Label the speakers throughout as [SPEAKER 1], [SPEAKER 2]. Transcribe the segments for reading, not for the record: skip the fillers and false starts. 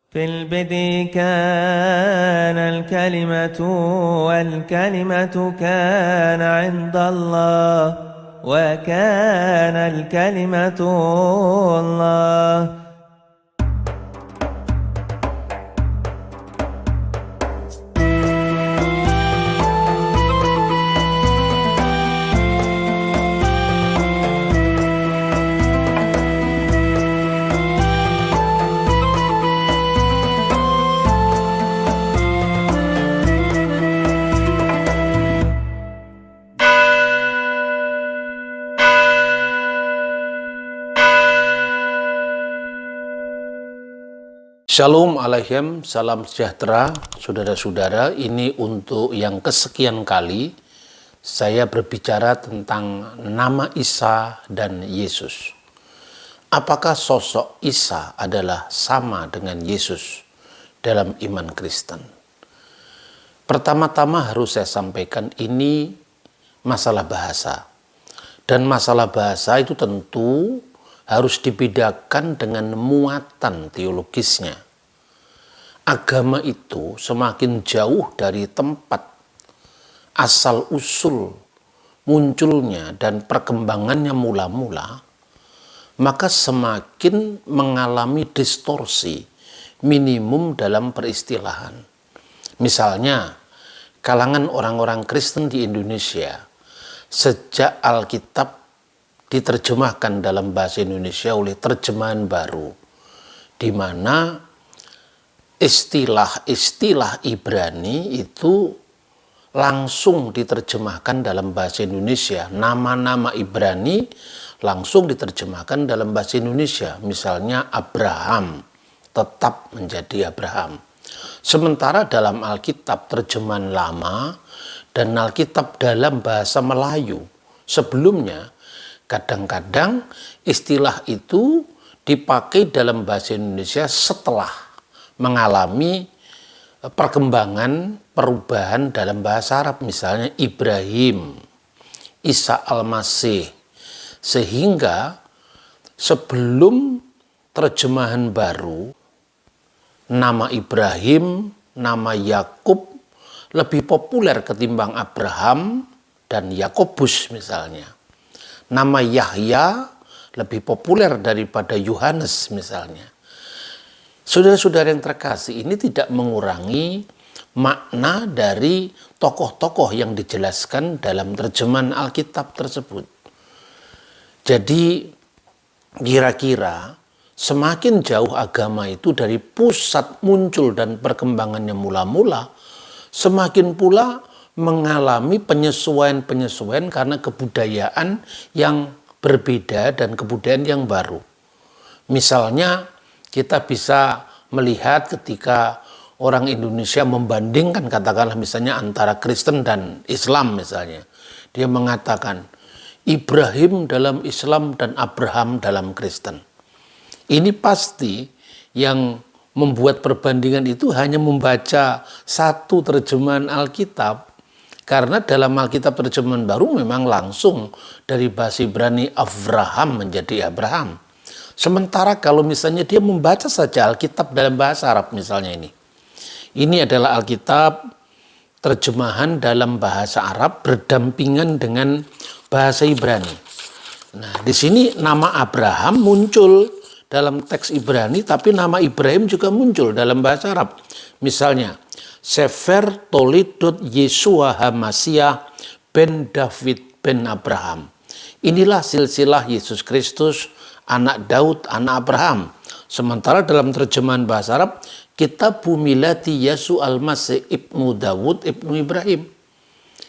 [SPEAKER 1] في البدء كان الكلمة والكلمة كان عند الله وكان الكلمة الله.
[SPEAKER 2] Shalom Aleichem, salam sejahtera saudara-saudara. Ini untuk yang kesekian kali saya berbicara tentang nama Isa dan Yesus. Apakah sosok Isa adalah sama dengan Yesus dalam iman Kristen? Pertama-tama harus saya sampaikan ini masalah bahasa. Dan masalah bahasa itu tentu harus dibedakan dengan muatan teologisnya. Agama itu semakin jauh dari tempat asal-usul munculnya dan perkembangannya mula-mula, maka semakin mengalami distorsi minimum dalam peristilahan. Misalnya, kalangan orang-orang Kristen di Indonesia, sejak Alkitab diterjemahkan dalam bahasa Indonesia oleh terjemahan baru, di mana istilah-istilah Ibrani itu langsung diterjemahkan dalam bahasa Indonesia. Nama-nama Ibrani langsung diterjemahkan dalam bahasa Indonesia. Misalnya Abraham tetap menjadi Abraham. Sementara dalam Alkitab terjemahan lama dan Alkitab dalam bahasa Melayu sebelumnya, kadang-kadang istilah itu dipakai dalam bahasa Indonesia setelah mengalami perkembangan perubahan dalam bahasa Arab, misalnya Ibrahim, Isa Al-Masih, sehingga sebelum terjemahan baru nama Ibrahim, nama Yakub lebih populer ketimbang Abraham dan Yakobus misalnya. Nama Yahya lebih populer daripada Yohanes misalnya. Saudara-saudara yang terkasih, ini tidak mengurangi makna dari tokoh-tokoh yang dijelaskan dalam terjemahan Alkitab tersebut. Jadi kira-kira semakin jauh agama itu dari pusat muncul dan perkembangannya mula-mula, semakin pula mengalami penyesuaian-penyesuaian karena kebudayaan yang berbeda dan kebudayaan yang baru. Misalnya, kita bisa melihat ketika orang Indonesia membandingkan, katakanlah misalnya antara Kristen dan Islam misalnya. Dia mengatakan Ibrahim dalam Islam dan Abraham dalam Kristen. Ini pasti yang membuat perbandingan itu hanya membaca satu terjemahan Alkitab. Karena dalam Alkitab terjemahan baru memang langsung dari bahasa Ibrani Avraham menjadi Abraham. Sementara kalau misalnya dia membaca saja Alkitab dalam bahasa Arab misalnya ini. Ini adalah Alkitab terjemahan dalam bahasa Arab berdampingan dengan bahasa Ibrani. Nah, di sini nama Abraham muncul dalam teks Ibrani, tapi nama Ibrahim juga muncul dalam bahasa Arab. Misalnya, Sefer Tolidot Yesua Hamasiyah ben David ben Abraham. Inilah silsilah Yesus Kristus, anak Daud, anak Abraham. Sementara dalam terjemahan bahasa Arab, Kitabu Milati Yesu Al-Masih ibnu Dawud ibnu Ibrahim.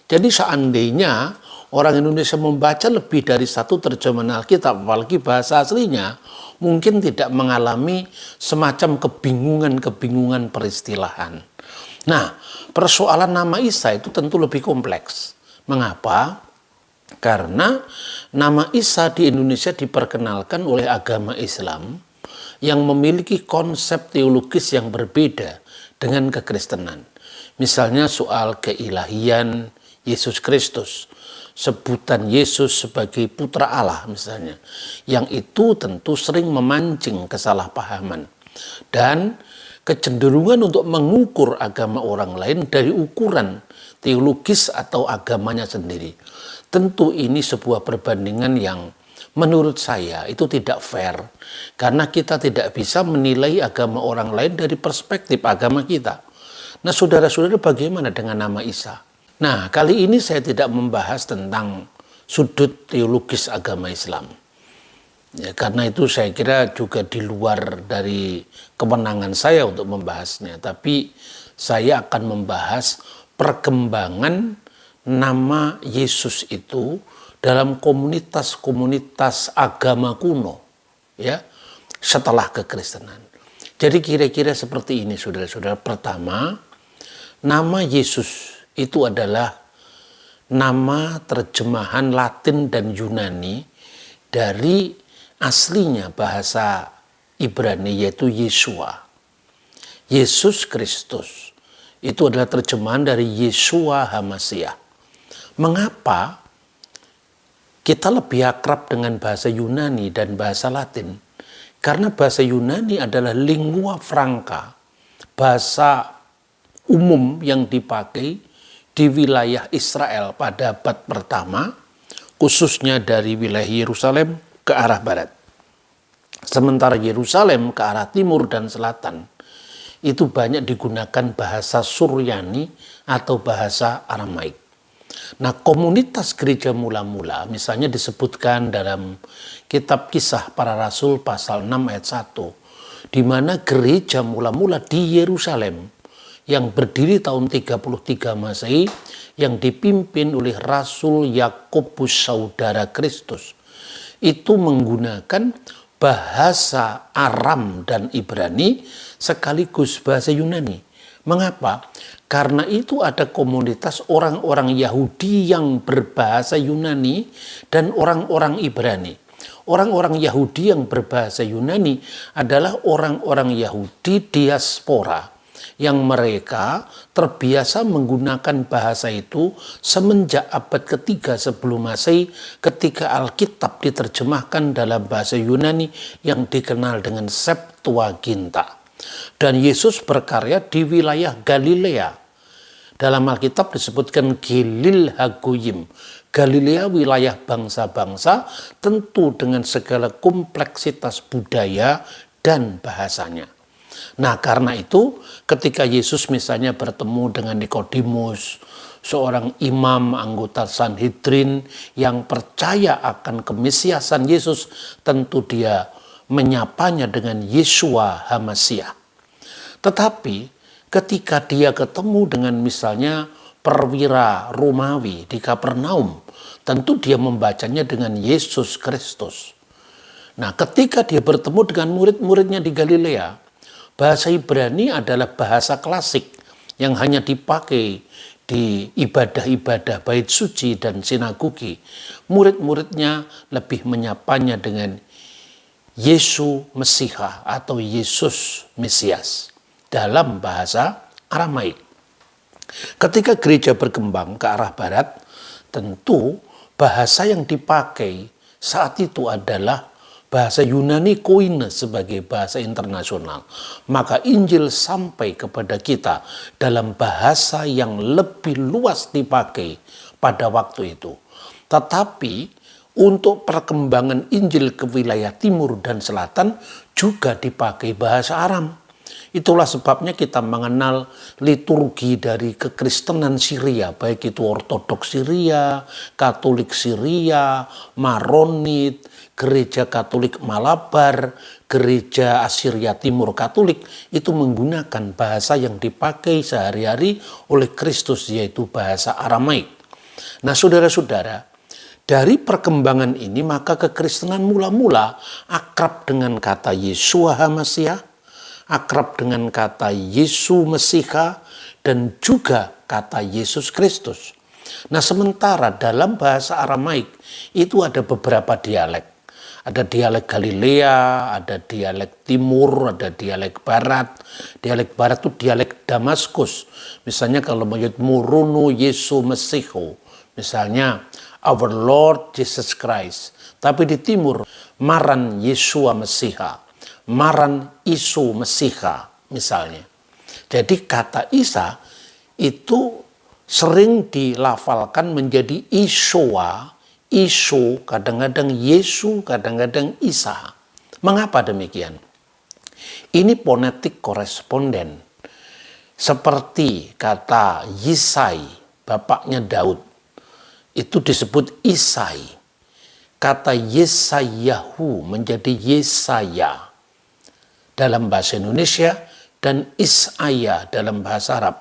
[SPEAKER 2] Jadi seandainya orang Indonesia membaca lebih dari satu terjemahan Alkitab, apalagi bahasa aslinya, mungkin tidak mengalami semacam kebingungan-kebingungan peristilahan. Nah, persoalan nama Isa itu tentu lebih kompleks. Mengapa? Karena nama Isa di Indonesia diperkenalkan oleh agama Islam yang memiliki konsep teologis yang berbeda dengan kekristenan. Misalnya soal keilahian Yesus Kristus, sebutan Yesus sebagai putra Allah misalnya, yang itu tentu sering memancing kesalahpahaman. Dan kecenderungan untuk mengukur agama orang lain dari ukuran teologis atau agamanya sendiri. Tentu ini sebuah perbandingan yang menurut saya itu tidak fair, karena kita tidak bisa menilai agama orang lain dari perspektif agama kita. Nah, saudara-saudara, bagaimana dengan nama Isa? Nah, kali ini saya tidak membahas tentang sudut teologis agama Islam. Ya, karena itu saya kira juga di luar dari kewenangan saya untuk membahasnya. Tapi saya akan membahas perkembangan nama Yesus itu dalam komunitas-komunitas agama kuno, ya, setelah kekristenan. Jadi kira-kira seperti ini, saudara-saudara. Pertama, nama Yesus itu adalah nama terjemahan Latin dan Yunani dari aslinya bahasa Ibrani, yaitu Yeshua. Yesus Kristus itu adalah terjemahan dari Yeshua HaMashiach. Mengapa kita lebih akrab dengan bahasa Yunani dan bahasa Latin? Karena bahasa Yunani adalah lingua franca, bahasa umum yang dipakai di wilayah Israel pada abad pertama, khususnya dari wilayah Yerusalem ke arah barat. Sementara Yerusalem ke arah timur dan selatan itu banyak digunakan bahasa Suryani atau bahasa Aramaik. Nah, komunitas gereja mula-mula misalnya disebutkan dalam kitab Kisah Para Rasul pasal 6 ayat 1, di mana gereja mula-mula di Yerusalem yang berdiri tahun 33 Masehi yang dipimpin oleh Rasul Yakobus saudara Kristus itu menggunakan bahasa Aram dan Ibrani sekaligus bahasa Yunani. Mengapa? Karena itu ada komunitas orang-orang Yahudi yang berbahasa Yunani dan orang-orang Ibrani. Orang-orang Yahudi yang berbahasa Yunani adalah orang-orang Yahudi diaspora yang mereka terbiasa menggunakan bahasa itu semenjak abad ketiga sebelum Masehi ketika Alkitab diterjemahkan dalam bahasa Yunani yang dikenal dengan Septuaginta. Dan Yesus berkarya di wilayah Galilea. Dalam Alkitab disebutkan Gilil Hagoyim. Galilea wilayah bangsa-bangsa, tentu dengan segala kompleksitas budaya dan bahasanya. Nah, karena itu ketika Yesus misalnya bertemu dengan Nikodemus, seorang imam anggota Sanhedrin yang percaya akan kemesiasan Yesus, tentu dia menyapanya dengan Yeshua HaMashiach. Tetapi ketika dia ketemu dengan misalnya perwira Romawi di Kapernaum, tentu dia membacanya dengan Yesus Kristus. Nah, ketika dia bertemu dengan murid-muridnya di Galilea, bahasa Ibrani adalah bahasa klasik yang hanya dipakai di ibadah-ibadah bait suci dan sinagogi. Murid-muridnya lebih menyapanya dengan Yesu Mesiha atau Yesus Mesias dalam bahasa Aramaik. Ketika gereja berkembang ke arah barat, tentu bahasa yang dipakai saat itu adalah bahasa Yunani Koine sebagai bahasa internasional. Maka Injil sampai kepada kita dalam bahasa yang lebih luas dipakai pada waktu itu. Tetapi untuk perkembangan Injil ke wilayah timur dan selatan juga dipakai bahasa Aram. Itulah sebabnya kita mengenal liturgi dari kekristenan Syria, baik itu Ortodoks Syria, Katolik Syria, Maronit, Gereja Katolik Malabar, Gereja Assyria Timur Katolik, itu menggunakan bahasa yang dipakai sehari-hari oleh Kristus, yaitu bahasa Aramaik. Nah, saudara-saudara, dari perkembangan ini maka kekristenan mula-mula akrab dengan kata Yeshua HaMashiach, akrab dengan kata Yesu Mesiha, dan juga kata Yesus Kristus. Nah, sementara dalam bahasa Aramaik itu ada beberapa dialek. Ada dialek Galilea, ada dialek timur, ada dialek barat. Dialek barat itu dialek Damaskus. Misalnya kalau menyebut Murunu Yesu Mesiho, misalnya Our Lord Jesus Christ. Tapi di timur, Maran Yeshua Mesiha, Maran Isu Mesiha. misalnya. Jadi kata Isa itu sering dilafalkan menjadi Ishowa, Iso, kadang-kadang Yesu, kadang-kadang Isa. Mengapa demikian? Ini fonetik koresponden. Seperti kata Yisai, bapaknya Daud, itu disebut Isai. Kata Yesayahu menjadi Yesaya dalam bahasa Indonesia, dan Isaya dalam bahasa Arab.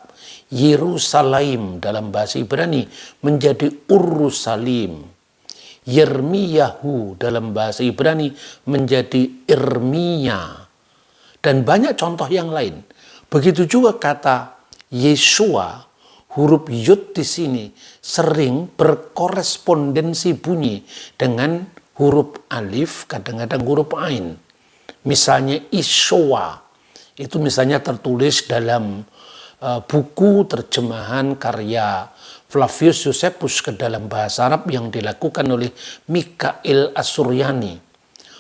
[SPEAKER 2] Yerusalem dalam bahasa Ibrani menjadi Ursalim. Yermiyahu dalam bahasa Ibrani menjadi Irmia. Dan banyak contoh yang lain. Begitu juga kata Yeshua, huruf Yud di sini sering berkorespondensi bunyi dengan huruf alif, kadang-kadang huruf ain. Misalnya Ishowa, itu misalnya tertulis dalam buku terjemahan karya Flavius Josephus ke dalam bahasa Arab yang dilakukan oleh Mikail Asuryani.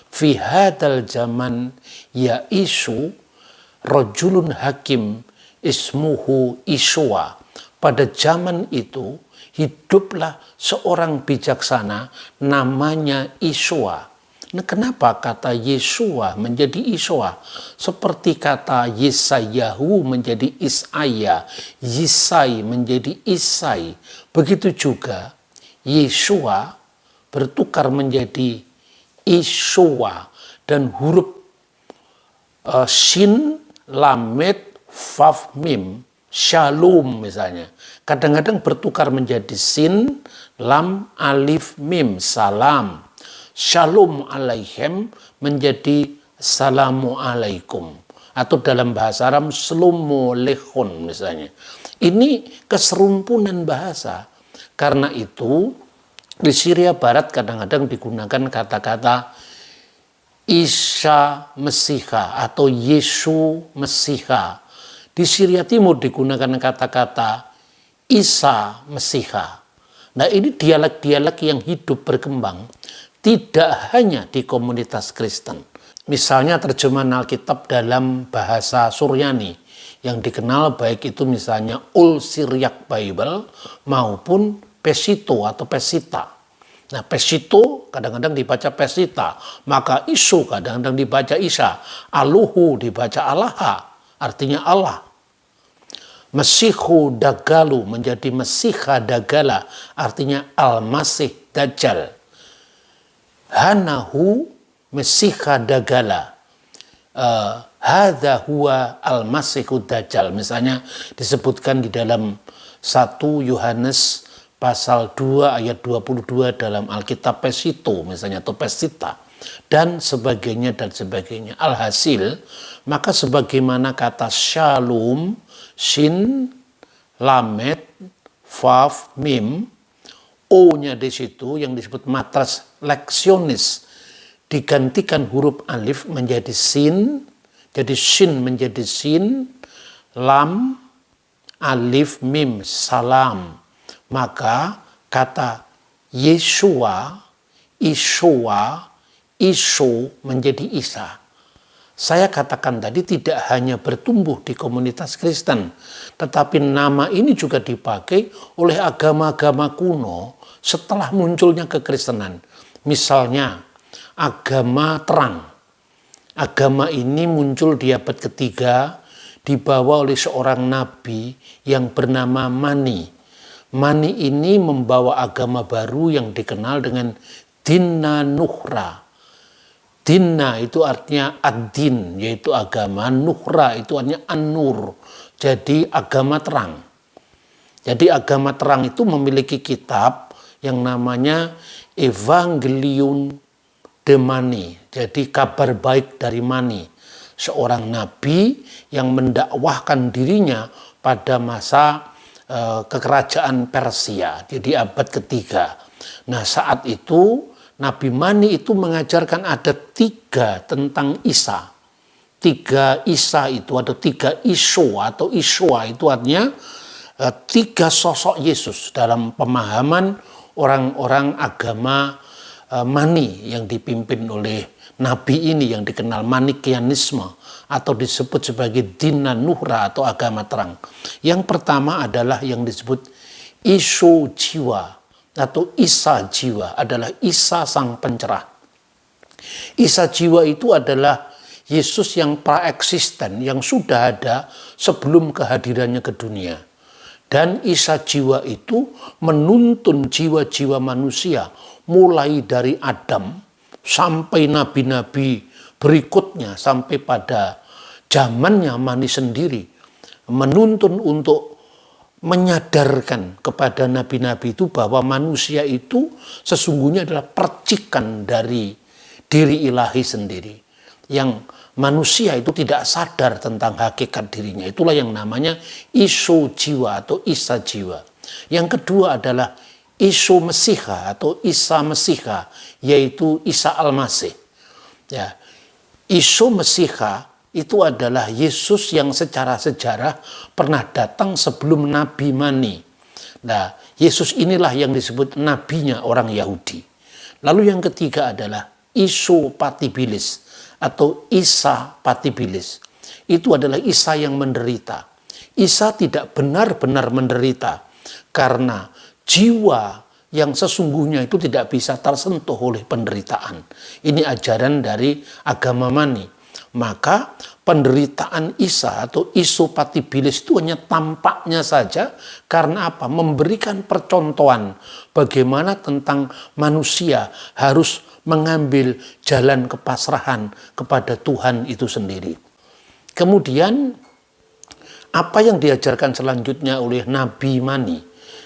[SPEAKER 2] Fi hadal zaman ya isu rojulun hakim ismuhu Iswa. Pada zaman itu hiduplah seorang bijaksana namanya Iswa. Nah, kenapa kata Yesua menjadi Iswa? Seperti kata Yesayahu menjadi Isaya, Yisai menjadi Isai. Begitu juga Yesua bertukar menjadi Iswa, dan huruf Shin, Lamed, Vav, Mim, Shalom misalnya. Kadang-kadang bertukar menjadi Sin, Lam, Alif, Mim, Salam. Shalom alaihim menjadi Salamu alaikum. Atau dalam bahasa Arab Shlomo lechon misalnya. Ini keserumpunan bahasa. Karena itu di Syria Barat kadang-kadang digunakan kata-kata Isa Mesiha atau Yesu Mesiha. Di Syria Timur digunakan kata-kata Isa Mesiha. Nah, ini dialek-dialek yang hidup berkembang tidak hanya di komunitas Kristen. Misalnya terjemahan Alkitab dalam bahasa Suryani yang dikenal baik itu misalnya Old Syriac Bible maupun Pesito atau Pesita. Nah, Pesito kadang-kadang dibaca Pesita, maka Isu kadang-kadang dibaca Isa, Aluhu dibaca Allaha, artinya Allah. Mesihu Dagalu menjadi Mesiha Dagala, artinya Al-Masih Dajjal. Hanahu Mesiha Dagala, hadza huwa Al-Masihu Dajjal. Misalnya disebutkan di dalam 1 Yohanes pasal 2 ayat 22 dalam Alkitab Pesito misalnya, atau Pesita dan sebagainya dan sebagainya. Alhasil, maka sebagaimana kata Shalom, Shin, Lamed, Vav, Mim, O-nya di situ yang disebut matras leksionis digantikan huruf alif menjadi sin, jadi shin menjadi sin, lam, alif, mim, salam. Maka kata Yeshua, Ishowa, Iso menjadi Isa. Saya katakan tadi tidak hanya bertumbuh di komunitas Kristen, tetapi nama ini juga dipakai oleh agama-agama kuno setelah munculnya kekristenan. Misalnya agama terang. Agama ini muncul di abad ketiga, dibawa oleh seorang nabi yang bernama Mani. Mani ini membawa agama baru yang dikenal dengan Dina Nuhra. Dina itu artinya ad-din, yaitu agama. Nuhra itu artinya an-nur, jadi agama terang. Jadi agama terang itu memiliki kitab yang namanya Evangelium de Mani, jadi kabar baik dari Mani, seorang nabi yang mendakwahkan dirinya pada masa kekerajaan Persia, jadi abad ketiga. Nah, saat itu Nabi Mani itu mengajarkan ada 3 tentang Isa. 3 Isa itu ada 3 Iso atau Iswa itu artinya 3 sosok Yesus dalam pemahaman orang-orang agama Mani yang dipimpin oleh nabi ini yang dikenal Manikianisme atau disebut sebagai Dina Nuhra atau agama terang. Yang pertama adalah yang disebut Iso Jiwa atau Isa Jiwa, adalah Isa Sang Pencerah. Isa Jiwa itu adalah Yesus yang praeksisten, yang sudah ada sebelum kehadirannya ke dunia. Dan Isa Jiwa itu menuntun jiwa-jiwa manusia mulai dari Adam sampai nabi-nabi berikutnya sampai pada zamannya Mani sendiri, menuntun untuk menyadarkan kepada nabi-nabi itu bahwa manusia itu sesungguhnya adalah percikan dari diri ilahi sendiri, yang manusia itu tidak sadar tentang hakikat dirinya. Itulah yang namanya Iso Jiwa atau Isa Jiwa. Yang kedua adalah Iso Mesiha atau Isa Mesiha, yaitu Isa Al-Masih. Ya, Iso Mesiha itu adalah Yesus yang secara sejarah pernah datang sebelum Nabi Mani. Nah, Yesus inilah yang disebut nabinya orang Yahudi. Lalu yang ketiga adalah Iso Patibilis atau Isa Patibilis. Itu adalah Isa yang menderita. Isa tidak benar-benar menderita karena jiwa yang sesungguhnya itu tidak bisa tersentuh oleh penderitaan. Ini ajaran dari agama Mani. Maka penderitaan Isa atau Iso Patibilis itu hanya tampaknya saja, karena apa? Memberikan percontohan bagaimana tentang manusia harus mengambil jalan kepasrahan kepada Tuhan itu sendiri. Kemudian apa yang diajarkan selanjutnya oleh Nabi Mani?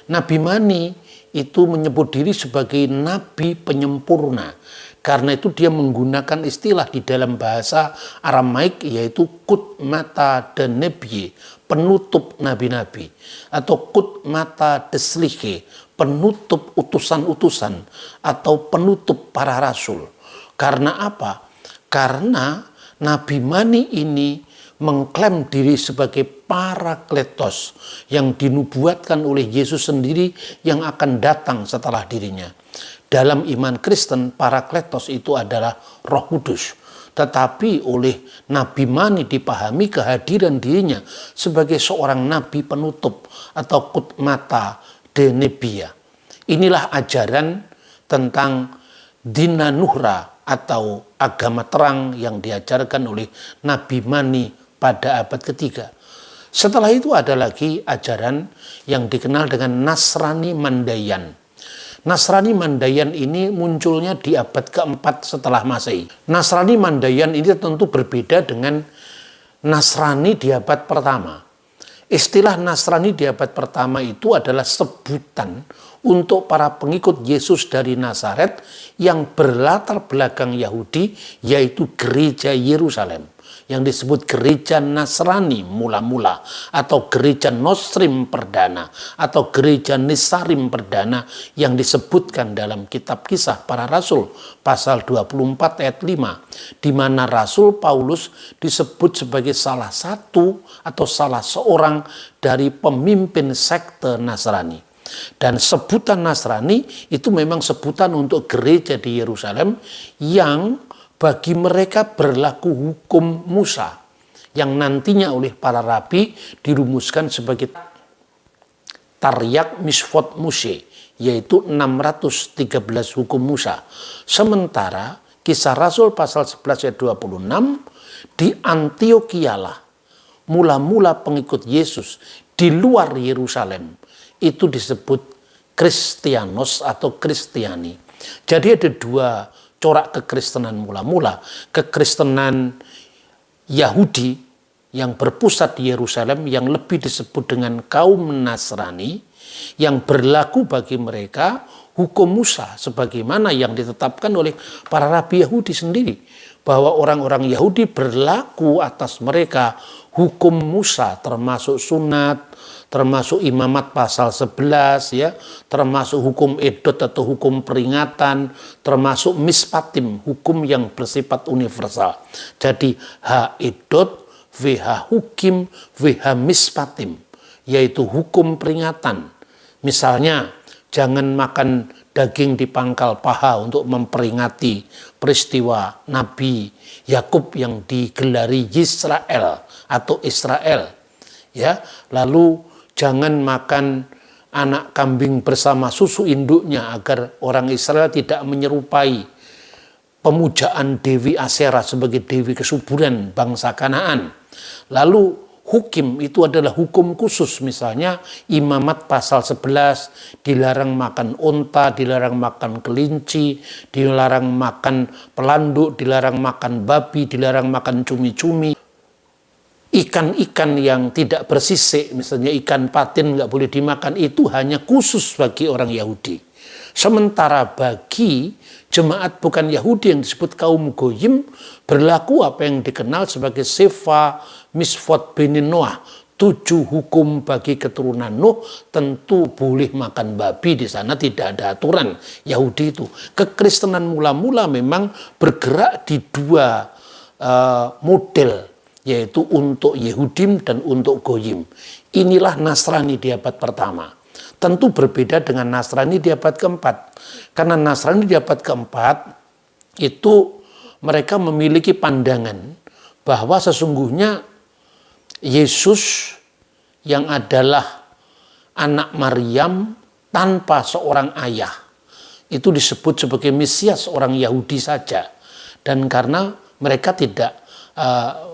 [SPEAKER 2] Nabi Mani itu menyebut diri sebagai nabi penyempurna. Karena itu dia menggunakan istilah di dalam bahasa Aramaik, yaitu kut mata dan nebye, penutup nabi-nabi, atau kut mata desliche, penutup utusan-utusan, atau penutup para rasul. Karena apa? Karena Nabi Mani ini mengklaim diri sebagai Parakletos yang dinubuatkan oleh Yesus sendiri yang akan datang setelah dirinya. Dalam iman Kristen, Parakletos itu adalah Roh Kudus. Tetapi oleh Nabi Mani dipahami kehadiran dirinya sebagai seorang nabi penutup atau kutmata denebia. Inilah ajaran tentang Dina Nuhra atau agama terang yang diajarkan oleh Nabi Mani pada abad ketiga. Setelah itu ada lagi ajaran yang dikenal dengan Nasrani Mandayan. Nasrani Mandayan ini munculnya di abad keempat setelah Masehi. Nasrani Mandayan ini tentu berbeda dengan Nasrani di abad pertama. Istilah Nasrani di abad pertama itu adalah sebutan untuk para pengikut Yesus dari Nazaret yang berlatar belakang Yahudi, yaitu gereja Yerusalem, yang disebut gereja Nasrani mula-mula, atau gereja Nostrim perdana, atau gereja Nisarim perdana yang disebutkan dalam kitab Kisah Para Rasul pasal 24 ayat 5, di mana Rasul Paulus disebut sebagai salah satu atau salah seorang dari pemimpin sekte Nasrani. Dan sebutan Nasrani itu memang sebutan untuk gereja di Yerusalem yang bagi mereka berlaku hukum Musa, yang nantinya oleh para rabi dirumuskan sebagai Taryak Misfot Muse, yaitu 613 hukum Musa. Sementara Kisah Rasul pasal 11 ayat 26, di Antiokialah mula-mula pengikut Yesus di luar Yerusalem itu disebut Kristianos atau Kristiani. Jadi ada dua corak kekristenan mula-mula. Kekristenan Yahudi yang berpusat di Yerusalem yang lebih disebut dengan kaum Nasrani, yang berlaku bagi mereka hukum Musa sebagaimana yang ditetapkan oleh para rabi Yahudi sendiri, bahwa orang-orang Yahudi berlaku atas mereka hukum Musa, termasuk sunat, termasuk imamat pasal 11, ya, termasuk hukum edot atau hukum peringatan, termasuk mispatim, hukum yang bersifat universal. Jadi ha edot, vh hukim, vh mispatim, yaitu hukum peringatan. Misalnya jangan makan daging di pangkal paha untuk memperingati peristiwa Nabi Yakub yang digelari Yisrael atau Israel. Ya, lalu jangan makan anak kambing bersama susu induknya agar orang Israel tidak menyerupai pemujaan Dewi Asyera sebagai dewi kesuburan bangsa Kanaan. Lalu hukim itu adalah hukum khusus, misalnya Imamat pasal 11 dilarang makan unta, dilarang makan kelinci, dilarang makan pelanduk, dilarang makan babi, dilarang makan cumi-cumi. Ikan-ikan yang tidak bersisik, misalnya ikan patin nggak boleh dimakan, itu hanya khusus bagi orang Yahudi. Sementara bagi jemaat bukan Yahudi yang disebut kaum Goyim, berlaku apa yang dikenal sebagai Sefa Misfot Benin Noah. 7 hukum bagi keturunan Nuh, tentu boleh makan babi di sana, tidak ada aturan Yahudi itu. Kekristenan mula-mula memang bergerak di 2 model, yaitu untuk Yehudim dan untuk Goyim. Inilah Nasrani di abad pertama. Tentu berbeda dengan Nasrani di abad keempat. Karena Nasrani di abad keempat itu mereka memiliki pandangan bahwa sesungguhnya Yesus yang adalah anak Maryam tanpa seorang ayah itu disebut sebagai Mesias orang Yahudi saja. Dan karena mereka tidak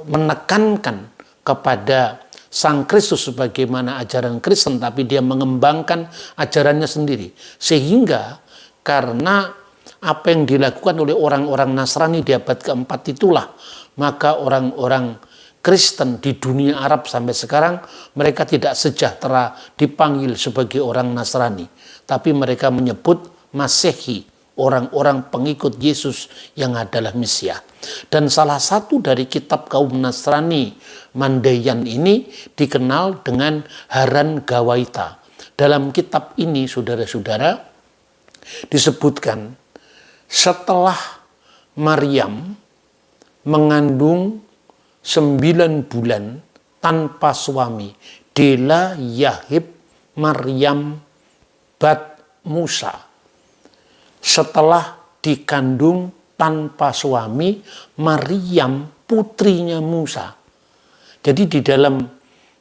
[SPEAKER 2] menekankan kepada Sang Kristus sebagaimana ajaran Kristen, tapi dia mengembangkan ajarannya sendiri. Sehingga karena apa yang dilakukan oleh orang-orang Nasrani di abad keempat itulah, maka orang-orang Kristen di dunia Arab sampai sekarang mereka tidak sejahtera dipanggil sebagai orang Nasrani, tapi mereka menyebut Masehi, orang-orang pengikut Yesus yang adalah Mesias. Dan salah satu dari kitab kaum Nasrani Mandayan ini dikenal dengan Haran Gawaita. Dalam kitab ini, saudara-saudara, disebutkan setelah Maryam mengandung 9 bulan tanpa suami, Dela Yahib Maryam Bat Musa. Setelah dikandung tanpa suami, Maryam putrinya Musa. Jadi di dalam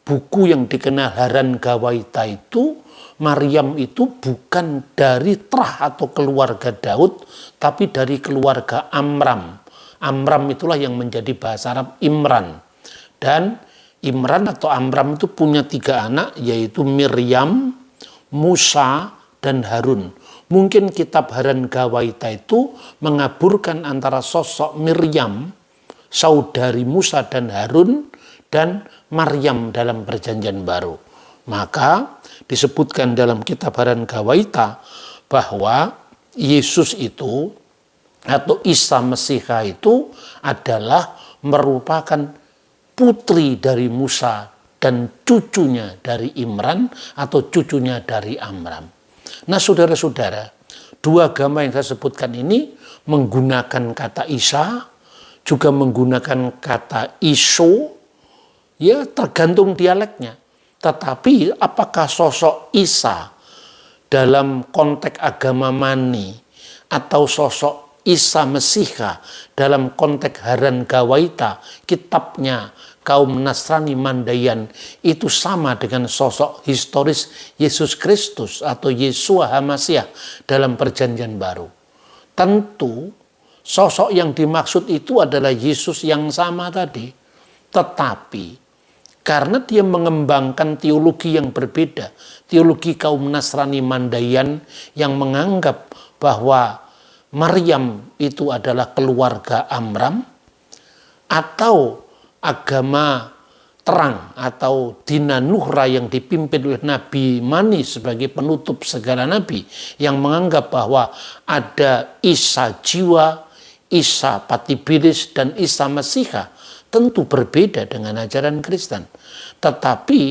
[SPEAKER 2] buku yang dikenal Haran Gawaita itu, Maryam itu bukan dari terah atau keluarga Daud, tapi dari keluarga Amram. Amram itulah yang menjadi bahasa Arab Imran. Dan Imran atau Amram itu punya 3 anak, yaitu Miriam, Musa, dan Harun. Mungkin kitab Haran Gawaita itu mengaburkan antara sosok Miriam, saudari Musa dan Harun, dan Maryam dalam perjanjian baru. Maka disebutkan dalam kitab Haran Gawaita bahwa Yesus itu atau Isa Mesiha itu adalah merupakan putri dari Musa dan cucunya dari Imran atau cucunya dari Amram. Nah, saudara-saudara, 2 agama yang saya sebutkan ini menggunakan kata Isa, juga menggunakan kata Iso, ya tergantung dialeknya. Tetapi apakah sosok Isa dalam konteks agama Mani atau sosok Isa Mesiha dalam konteks Haran Gawaita, kitabnya kaum Nasrani Mandayan, itu sama dengan sosok historis Yesus Kristus atau Yeshua HaMasiah dalam perjanjian baru? Tentu sosok yang dimaksud itu adalah Yesus yang sama tadi. Tetapi karena dia mengembangkan teologi yang berbeda, teologi kaum Nasrani Mandayan yang menganggap bahwa Maryam itu adalah keluarga Amram, atau agama terang atau Dina Nuhra yang dipimpin oleh Nabi Mani sebagai penutup segala nabi, yang menganggap bahwa ada Isa jiwa, Isa Patibilis, dan Isa Mesiha, tentu berbeda dengan ajaran Kristen. Tetapi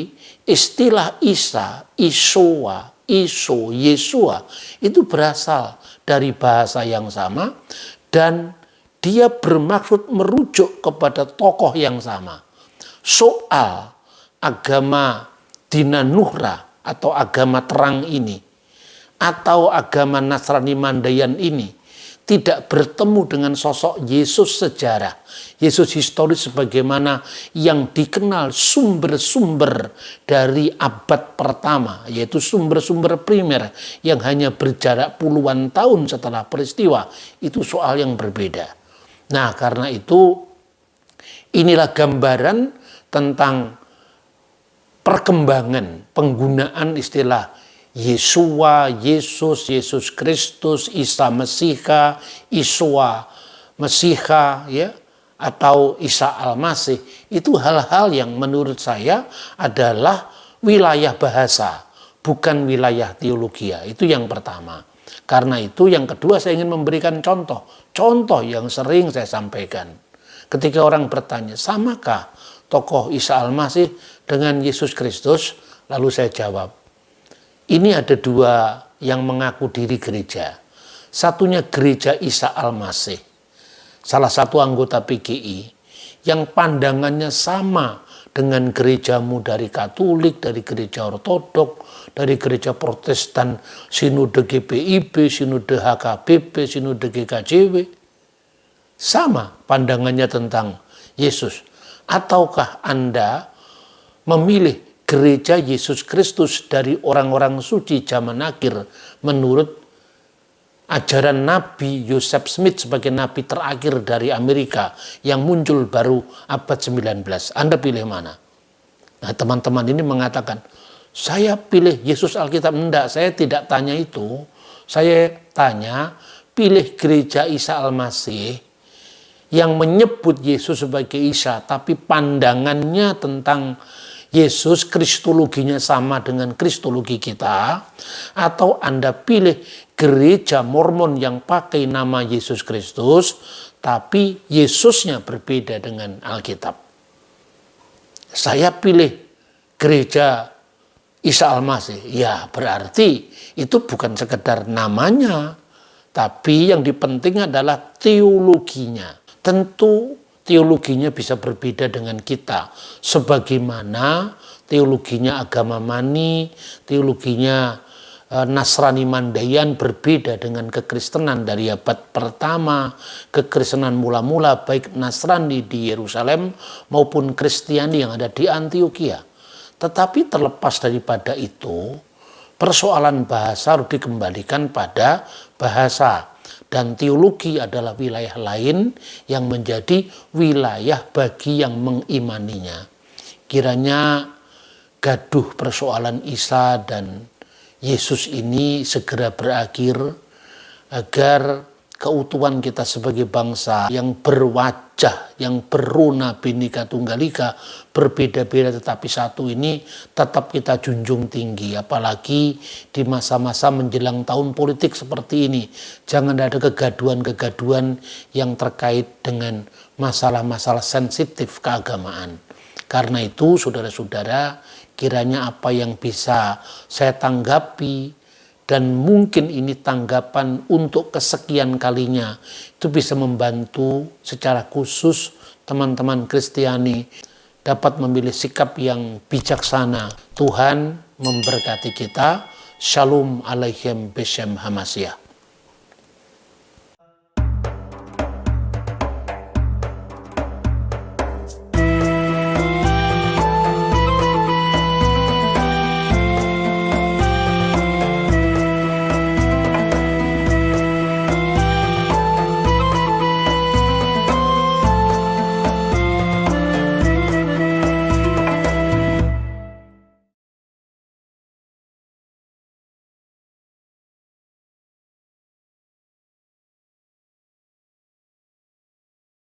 [SPEAKER 2] istilah Isa, Isoa, Iso, Yesua itu berasal dari bahasa yang sama dan dia bermaksud merujuk kepada tokoh yang sama. Soal agama Dina Nuhra atau agama terang ini atau agama Nasrani Mandayan ini tidak bertemu dengan sosok Yesus sejarah, Yesus historis sebagaimana yang dikenal sumber-sumber dari abad pertama, yaitu sumber-sumber primer yang hanya berjarak puluhan tahun setelah peristiwa, itu soal yang berbeda. Nah, karena itu inilah gambaran tentang perkembangan penggunaan istilah Yesua, Yesus, Yesus Kristus, Isa Mesiha, Iswa Mesiha, ya, atau Isa Al-Masih. Itu hal-hal yang menurut saya adalah wilayah bahasa, bukan wilayah teologi. Itu yang pertama. Karena itu yang kedua saya ingin memberikan contoh yang sering saya sampaikan. Ketika orang bertanya, samakah tokoh Isa Al-Masih dengan Yesus Kristus? Lalu saya jawab, ini ada dua yang mengaku diri gereja. Satunya gereja Isa Al-Masih, salah satu anggota PGI, yang pandangannya sama dengan gerejamu dari Katolik, dari gereja Ortodok, dari gereja Protestan, Sinode GPIB, Sinode HKBP, Sinode GKJW. Sama pandangannya tentang Yesus. Ataukah Anda memilih gereja Yesus Kristus dari orang-orang suci zaman akhir menurut ajaran Nabi Joseph Smith sebagai nabi terakhir dari Amerika yang muncul baru abad 19. Anda pilih mana? Nah, teman-teman ini mengatakan, saya pilih Yesus Alkitab. Enggak, saya tidak tanya itu. Saya tanya, pilih gereja Isa Al-Masih yang menyebut Yesus sebagai Isa, tapi pandangannya tentang Yesus, kristologinya sama dengan kristologi kita, atau Anda pilih gereja Mormon yang pakai nama Yesus Kristus, tapi Yesusnya berbeda dengan Alkitab. Saya pilih gereja Isa Al-Masih. Ya, berarti itu bukan sekedar namanya, tapi yang dipenting adalah teologinya. Tentu teologinya bisa berbeda dengan kita. Sebagaimana teologinya agama Mani, teologinya Nasrani Mandayan berbeda dengan kekristenan dari abad pertama, kekristenan mula-mula baik Nasrani di Yerusalem maupun Kristiani yang ada di Antioquia. Tetapi terlepas daripada itu, persoalan bahasa harus dikembalikan pada bahasa. Dan teologi adalah wilayah lain yang menjadi wilayah bagi yang mengimaninya. Kiranya gaduh persoalan Isa dan Yesus ini segera berakhir agar keutuhan kita sebagai bangsa yang berwajah, yang beruna Bhinneka Tunggal Ika, berbeda-beda tetapi satu ini tetap kita junjung tinggi. Apalagi di masa-masa menjelang tahun politik seperti ini. Jangan ada kegaduhan-kegaduhan yang terkait dengan masalah-masalah sensitif keagamaan. Karena itu saudara-saudara, kiranya apa yang bisa saya tanggapi, dan mungkin ini tanggapan untuk kesekian kalinya, itu bisa membantu secara khusus teman-teman Kristiani dapat memilih sikap yang bijaksana. Tuhan memberkati kita. Shalom Aleichem Beshem Hamasiah.